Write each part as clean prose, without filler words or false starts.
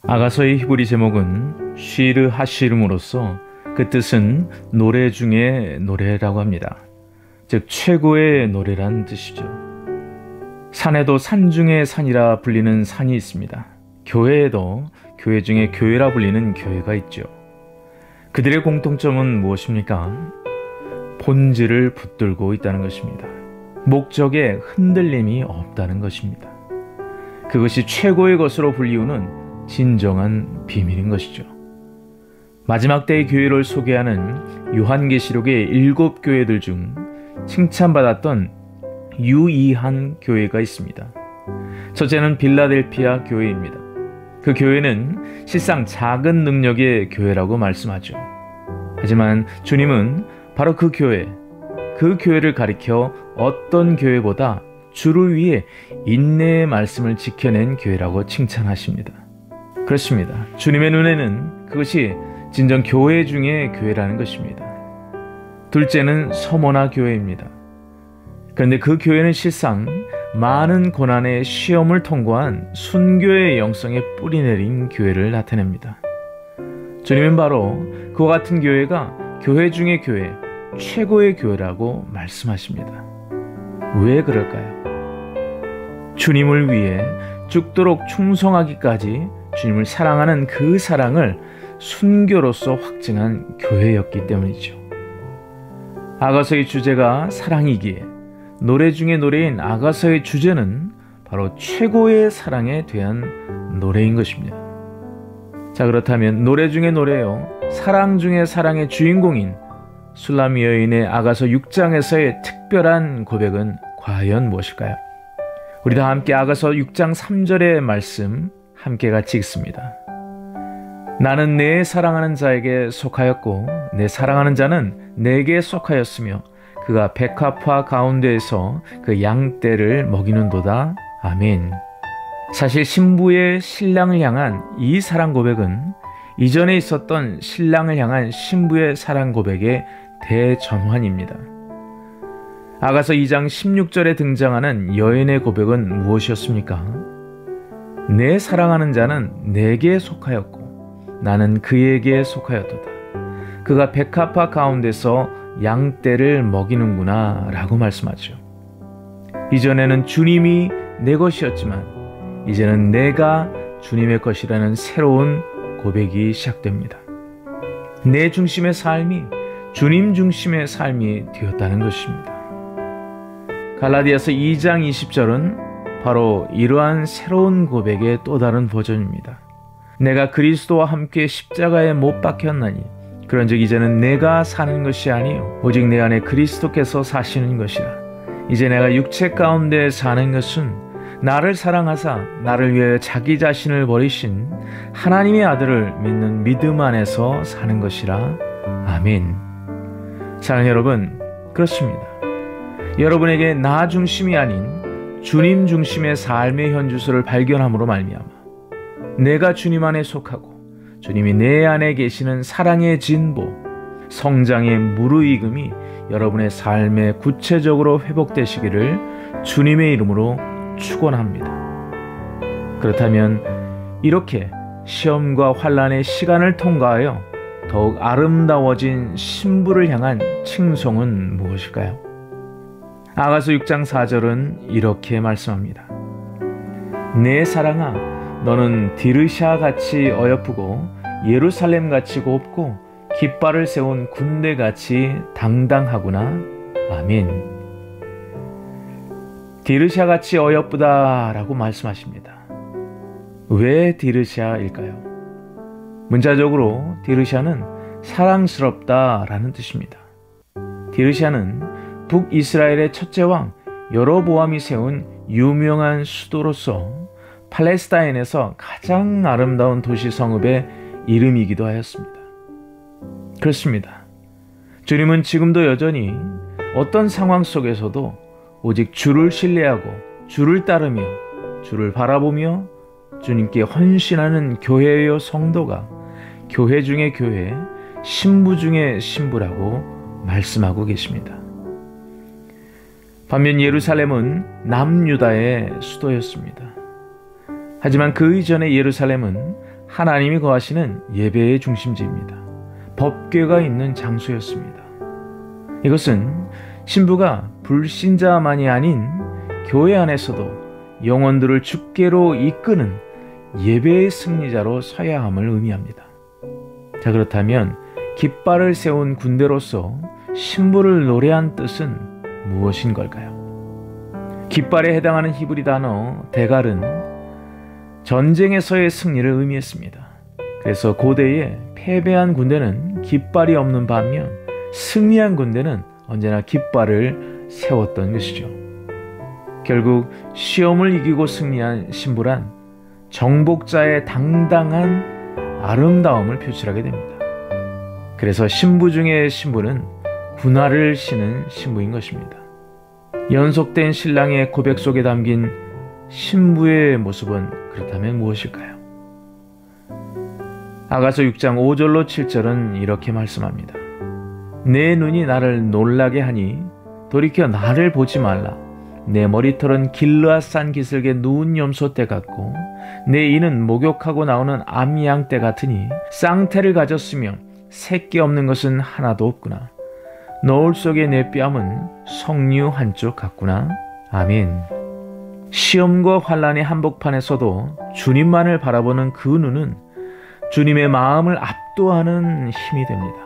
아가서의 히브리 제목은 쉬르 하시름으로써 그 뜻은 노래 중에 노래라고 합니다. 즉 최고의 노래란 뜻이죠. 산에도 산 중에 산이라 불리는 산이 있습니다. 교회에도 교회 중에 교회라 불리는 교회가 있죠. 그들의 공통점은 무엇입니까? 본질을 붙들고 있다는 것입니다. 목적에 흔들림이 없다는 것입니다. 그것이 최고의 것으로 불리우는 진정한 비밀인 것이죠. 마지막 때의 교회를 소개하는 요한계시록의 7교회들 중 칭찬받았던 유의한 교회가 있습니다. 첫째는 빌라델피아 교회입니다. 그 교회는 실상 작은 능력의 교회라고 말씀하죠. 하지만 주님은 바로 그 교회를 가리켜 어떤 교회보다 주를 위해 인내의 말씀을 지켜낸 교회라고 칭찬하십니다. 그렇습니다. 주님의 눈에는 그것이 진정 교회 중의 교회라는 것입니다. 둘째는 서머나 교회입니다. 그런데 그 교회는 실상 많은 고난의 시험을 통과한 순교의 영성에 뿌리내린 교회를 나타냅니다. 주님은 바로 그와 같은 교회가 교회 중의 교회, 최고의 교회라고 말씀하십니다. 왜 그럴까요? 주님을 위해 죽도록 충성하기까지 주님을 사랑하는 그 사랑을 순교로서 확증한 교회였기 때문이죠. 아가서의 주제가 사랑이기에 노래 중의 노래인 아가서의 주제는 바로 최고의 사랑에 대한 노래인 것입니다. 자, 그렇다면 노래 중의 노래요, 사랑 중의 사랑의 주인공인 술람 여인의 아가서 6장에서의 특별한 고백은 과연 무엇일까요? 우리 다 함께 아가서 6장 3절의 말씀 함께 같이 읽습니다. 나는 내 사랑하는 자에게 속하였고 내 사랑하는 자는 내게 속하였으며 그가 백합화 가운데에서 그 양떼를 먹이는도다. 아멘. 사실 신부의 신랑을 향한 이 사랑 고백은 이전에 있었던 신랑을 향한 신부의 사랑 고백의 대전환입니다. 아가서 2장 16절에 등장하는 여인의 고백은 무엇이었습니까? 내 사랑하는 자는 내게 속하였고 나는 그에게 속하였도다. 그가 백합화 가운데서 양떼를 먹이는구나 라고 말씀하죠. 이전에는 주님이 내 것이었지만 이제는 내가 주님의 것이라는 새로운 고백이 시작됩니다. 내 중심의 삶이 주님 중심의 삶이 되었다는 것입니다. 갈라디아서 2장 20절은 바로 이러한 새로운 고백의 또 다른 버전입니다. 내가 그리스도와 함께 십자가에 못 박혔나니 그런즉 이제는 내가 사는 것이 아니요 오직 내 안에 그리스도께서 사시는 것이라. 이제 내가 육체 가운데 사는 것은 나를 사랑하사 나를 위해 자기 자신을 버리신 하나님의 아들을 믿는 믿음 안에서 사는 것이라. 아멘. 사랑하는 여러분, 그렇습니다. 여러분에게 나 중심이 아닌 주님 중심의 삶의 현주소를 발견함으로 말미암아 내가 주님 안에 속하고 주님이 내 안에 계시는 사랑의 진보, 성장의 무르익음이 여러분의 삶에 구체적으로 회복되시기를 주님의 이름으로 축원합니다. 그렇다면 이렇게 시험과 환난의 시간을 통과하여 더욱 아름다워진 신부를 향한 칭송은 무엇일까요? 아가서 6장 4절은 이렇게 말씀합니다. 내 사랑아, 너는 디르샤같이 어여쁘고 예루살렘같이 곱고 깃발을 세운 군대같이 당당하구나. 아멘. 디르샤같이 어여쁘다라고 말씀하십니다. 왜 디르샤일까요? 문자적으로 디르샤는 사랑스럽다라는 뜻입니다. 디르샤는 북이스라엘의 첫째 왕 여로보암이 세운 유명한 수도로서 팔레스타인에서 가장 아름다운 도시 성읍의 이름이기도 하였습니다. 그렇습니다. 주님은 지금도 여전히 어떤 상황 속에서도 오직 주를 신뢰하고 주를 따르며 주를 바라보며 주님께 헌신하는 교회요 성도가 교회 중의 교회, 신부 중의 신부라고 말씀하고 계십니다. 반면 예루살렘은 남유다의 수도였습니다. 하지만 그 이전의 예루살렘은 하나님이 거하시는 예배의 중심지입니다. 법궤가 있는 장소였습니다. 이것은 신부가 불신자만이 아닌 교회 안에서도 영혼들을 주께로 이끄는 예배의 승리자로 서야 함을 의미합니다. 자, 그렇다면 깃발을 세운 군대로서 신부를 노래한 뜻은 무엇인 걸까요? 깃발에 해당하는 히브리 단어 데갈은 전쟁에서의 승리를 의미했습니다. 그래서 고대에 패배한 군대는 깃발이 없는 반면 승리한 군대는 언제나 깃발을 세웠던 것이죠. 결국 시험을 이기고 승리한 신부란 정복자의 당당한 아름다움을 표출하게 됩니다. 그래서 신부 중의 신부는 군화를 신은 신부인 것입니다. 연속된 신랑의 고백 속에 담긴 신부의 모습은 그렇다면 무엇일까요? 아가서 6장 5절로 7절은 이렇게 말씀합니다. 내 눈이 나를 놀라게 하니 돌이켜 나를 보지 말라. 내 머리털은 길르앗산 기슭의 누운 염소떼 같고 내 이는 목욕하고 나오는 암양떼 같으니 쌍태를 가졌으며 새끼 없는 것은 하나도 없구나. 노을 속의 내 뺨은 석류 한쪽 같구나. 아멘. 시험과 환난의 한복판에서도 주님만을 바라보는 그 눈은 주님의 마음을 압도하는 힘이 됩니다.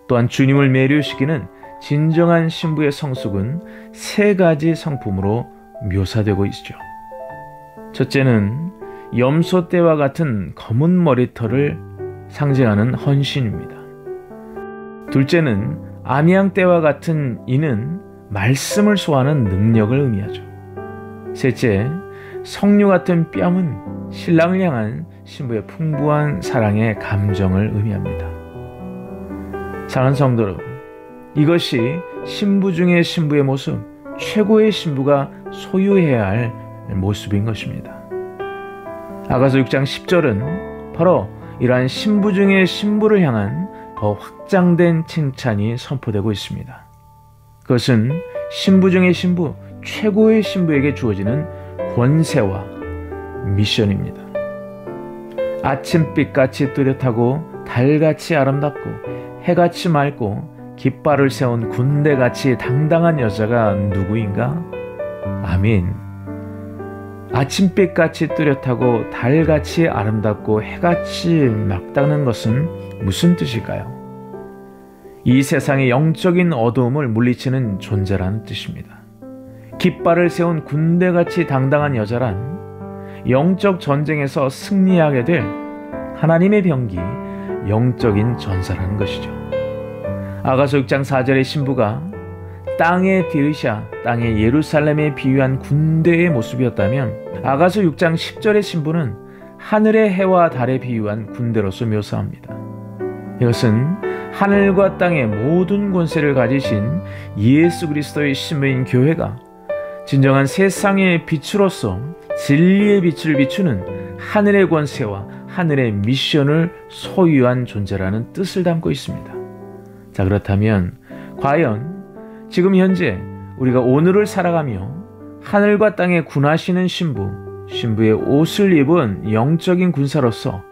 또한 주님을 매료시키는 진정한 신부의 성숙은 세 가지 성품으로 묘사되고 있죠. 첫째는 염소떼와 같은 검은 머리털을 상징하는 헌신입니다. 둘째는 암양떼와 같은 이는 말씀을 소화하는 능력을 의미하죠. 셋째, 석류 같은 뺨은 신랑을 향한 신부의 풍부한 사랑의 감정을 의미합니다. 사랑하는 성도 여러분, 이것이 신부 중의 신부의 모습, 최고의 신부가 소유해야 할 모습인 것입니다. 아가서 6장 10절은 바로 이러한 신부 중의 신부를 향한 더 확장된 칭찬이 선포되고 있습니다. 그것은 신부 중의 신부, 최고의 신부에게 주어지는 권세와 미션입니다. 아침빛같이 뚜렷하고 달같이 아름답고 해같이 맑고 깃발을 세운 군대같이 당당한 여자가 누구인가? 아멘. 아침빛같이 뚜렷하고 달같이 아름답고 해같이 맑다는 것은 무슨 뜻일까요? 이 세상의 영적인 어두움을 물리치는 존재라는 뜻입니다. 깃발을 세운 군대같이 당당한 여자란 영적 전쟁에서 승리하게 될 하나님의 병기, 영적인 전사라는 것이죠. 아가서 6장 4절의 신부가 땅의 디르샤, 땅의 예루살렘에 비유한 군대의 모습이었다면 아가서 6장 10절의 신부는 하늘의 해와 달에 비유한 군대로서 묘사합니다. 이것은 하늘과 땅의 모든 권세를 가지신 예수 그리스도의 신부인 교회가 진정한 세상의 빛으로서 진리의 빛을 비추는 하늘의 권세와 하늘의 미션을 소유한 존재라는 뜻을 담고 있습니다. 자, 그렇다면 과연 지금 현재 우리가 오늘을 살아가며 하늘과 땅에 군하시는 신부의 옷을 입은 영적인 군사로서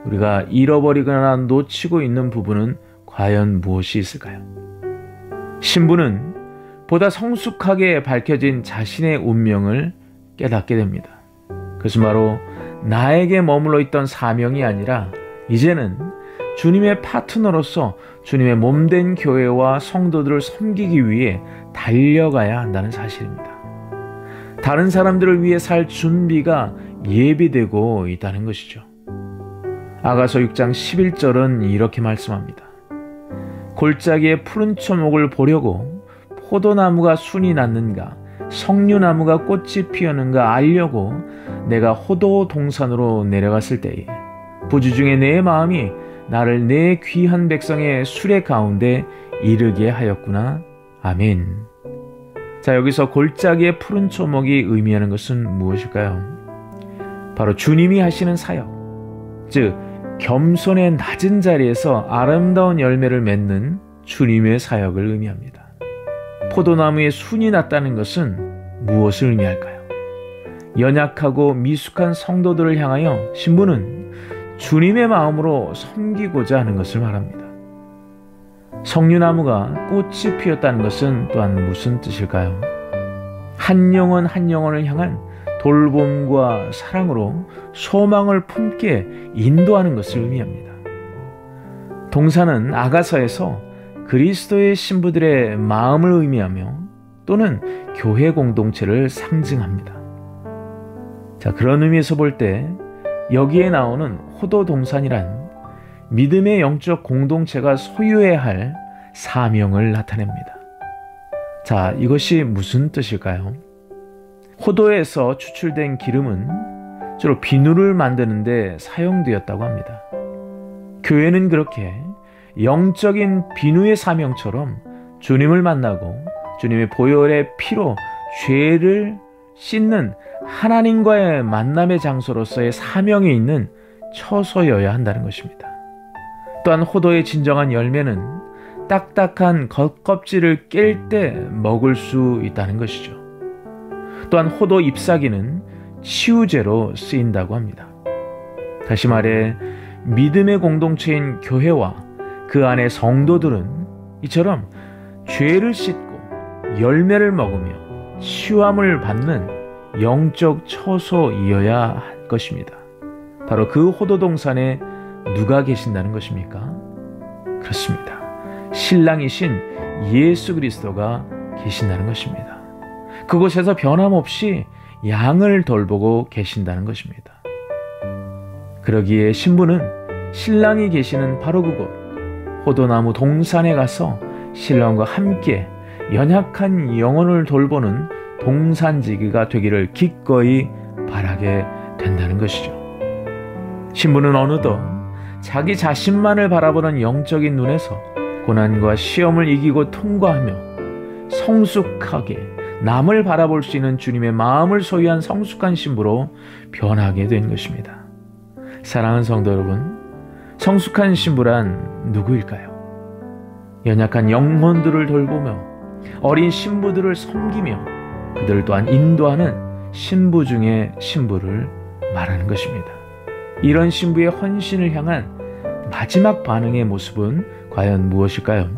우리가 잃어버리거나 놓치고 있는 부분은 과연 무엇이 있을까요? 신부는 보다 성숙하게 밝혀진 자신의 운명을 깨닫게 됩니다. 그것은 바로 나에게 머물러 있던 사명이 아니라 이제는 주님의 파트너로서 주님의 몸된 교회와 성도들을 섬기기 위해 달려가야 한다는 사실입니다. 다른 사람들을 위해 살 준비가 예비되고 있다는 것이죠. 아가서 6장 11절은 이렇게 말씀합니다. 골짜기에 푸른 초목을 보려고 포도나무가 순이 났는가 석류나무가 꽃이 피었는가 알려고 내가 호도 동산으로 내려갔을 때에 부주중에 내 마음이 나를 내 귀한 백성의 수레 가운데 이르게 하였구나. 아멘. 자, 여기서 골짜기의 푸른 초목이 의미하는 것은 무엇일까요? 바로 주님이 하시는 사역, 즉 겸손의 낮은 자리에서 아름다운 열매를 맺는 주님의 사역을 의미합니다. 포도나무에 순이 났다는 것은 무엇을 의미할까요? 연약하고 미숙한 성도들을 향하여 신부는 주님의 마음으로 섬기고자 하는 것을 말합니다. 석류나무가 꽃이 피었다는 것은 또한 무슨 뜻일까요? 한 영혼 한 영혼을 향한 돌봄과 사랑으로 소망을 품게 인도하는 것을 의미합니다. 동사는 아가서에서 그리스도의 신부들의 마음을 의미하며 또는 교회 공동체를 상징합니다. 자, 그런 의미에서 볼 때 여기에 나오는 호도 동산이란 믿음의 영적 공동체가 소유해야 할 사명을 나타냅니다. 자, 이것이 무슨 뜻일까요? 호도에서 추출된 기름은 주로 비누를 만드는 데 사용되었다고 합니다. 교회는 그렇게 영적인 비누의 사명처럼 주님을 만나고 주님의 보혈의 피로 죄를 씻는 하나님과의 만남의 장소로서의 사명이 있는 처소여야 한다는 것입니다. 또한 호도의 진정한 열매는 딱딱한 겉껍질을 깰 때 먹을 수 있다는 것이죠. 또한 호도 잎사귀는 치유제로 쓰인다고 합니다. 다시 말해 믿음의 공동체인 교회와 그 안의 성도들은 이처럼 죄를 씻고 열매를 먹으며 치유함을 받는 영적 처소이어야 할 것입니다. 바로 그 호도동산에 누가 계신다는 것입니까? 그렇습니다. 신랑이신 예수 그리스도가 계신다는 것입니다. 그곳에서 변함없이 양을 돌보고 계신다는 것입니다. 그러기에 신부는 신랑이 계시는 바로 그곳 호도나무 동산에 가서 신랑과 함께 연약한 영혼을 돌보는 동산지기가 되기를 기꺼이 바라게 된다는 것이죠. 신부는 어느덧 자기 자신만을 바라보는 영적인 눈에서 고난과 시험을 이기고 통과하며 성숙하게 남을 바라볼 수 있는 주님의 마음을 소유한 성숙한 신부로 변하게 된 것입니다. 사랑하는 성도 여러분, 성숙한 신부란 누구일까요? 연약한 영혼들을 돌보며 어린 신부들을 섬기며 그들 또한 인도하는 신부 중의 신부를 말하는 것입니다. 이런 신부의 헌신을 향한 마지막 반응의 모습은 과연 무엇일까요?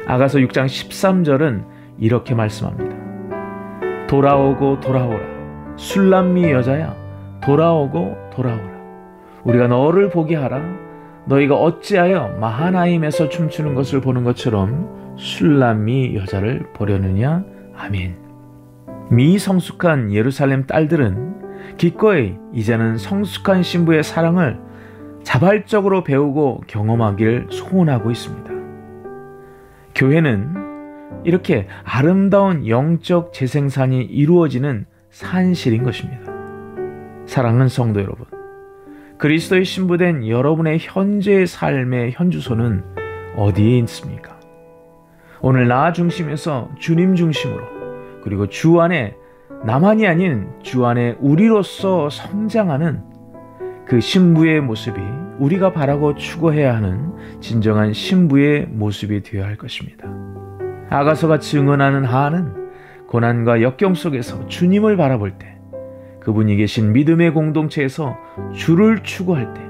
아가서 6장 13절은 이렇게 말씀합니다. 돌아오고 돌아오라. 술람미 여자야, 돌아오고 돌아오라. 우리가 너를 보게 하라. 너희가 어찌하여 마하나임에서 춤추는 것을 보는 것처럼 술람미 여자를 보려느냐? 아멘. 미성숙한 예루살렘 딸들은 기꺼이 이제는 성숙한 신부의 사랑을 자발적으로 배우고 경험하길 소원하고 있습니다. 교회는 이렇게 아름다운 영적 재생산이 이루어지는 산실인 것입니다. 사랑하는 성도 여러분, 그리스도의 신부된 여러분의 현재의 삶의 현주소는 어디에 있습니까? 오늘 나 중심에서 주님 중심으로, 그리고 주 안에 나만이 아닌 주 안에 우리로서 성장하는 그 신부의 모습이 우리가 바라고 추구해야 하는 진정한 신부의 모습이 되어야 할 것입니다. 아가서가 증언하는 하나는 고난과 역경 속에서 주님을 바라볼 때, 그분이 계신 믿음의 공동체에서 주를 추구할 때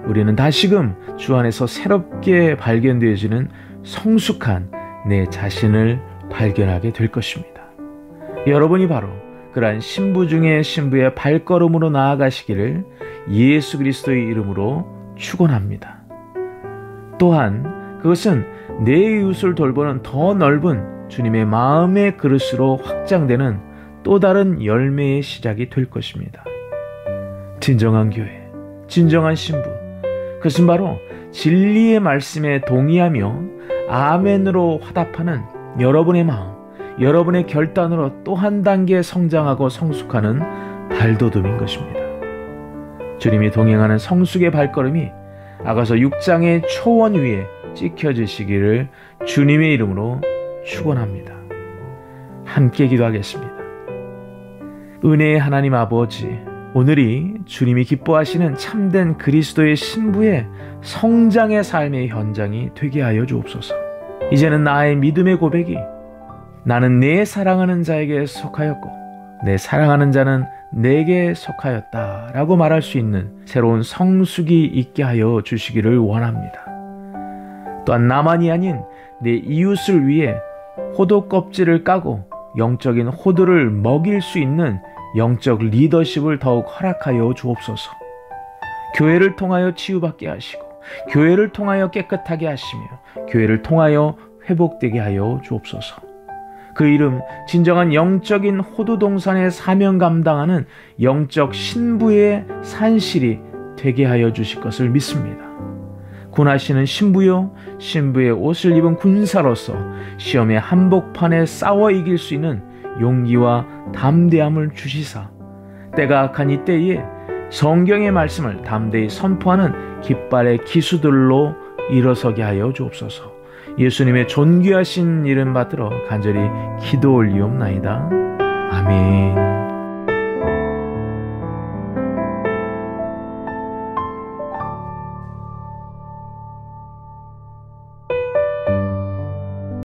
우리는 다시금 주 안에서 새롭게 발견되어지는 성숙한 내 자신을 발견하게 될 것입니다. 여러분이 바로 그러한 신부 중의 신부의 발걸음으로 나아가시기를 예수 그리스도의 이름으로 축원합니다. 또한 그것은 내 이웃을 돌보는 더 넓은 주님의 마음의 그릇으로 확장되는 또 다른 열매의 시작이 될 것입니다. 진정한 교회, 진정한 신부, 그것은 바로 진리의 말씀에 동의하며 아멘으로 화답하는 여러분의 마음, 여러분의 결단으로 또 한 단계 성장하고 성숙하는 발돋움인 것입니다. 주님이 동행하는 성숙의 발걸음이 아가서 6장의 초원 위에 찍혀지시기를 주님의 이름으로 축원합니다. 함께 기도하겠습니다. 은혜의 하나님 아버지, 오늘이 주님이 기뻐하시는 참된 그리스도의 신부의 성장의 삶의 현장이 되게 하여 주옵소서. 이제는 나의 믿음의 고백이 나는 내 사랑하는 자에게 속하였고 내 사랑하는 자는 내게 속하였다라고 말할 수 있는 새로운 성숙이 있게 하여 주시기를 원합니다. 또한 나만이 아닌 내 이웃을 위해 호두 껍질을 까고 영적인 호두를 먹일 수 있는 영적 리더십을 더욱 허락하여 주옵소서. 교회를 통하여 치유받게 하시고 교회를 통하여 깨끗하게 하시며 교회를 통하여 회복되게 하여 주옵소서. 그 이름 진정한 영적인 호두동산의 사명 감당하는 영적 신부의 산실이 되게 하여 주실 것을 믿습니다. 군하시는 신부요, 신부의 옷을 입은 군사로서 시험의 한복판에 싸워 이길 수 있는 용기와 담대함을 주시사 때가 악한 이때에 성경의 말씀을 담대히 선포하는 깃발의 기수들로 일어서게 하여 주옵소서. 예수님의 존귀하신 이름 받들어 간절히 기도 올리옵나이다. 아멘.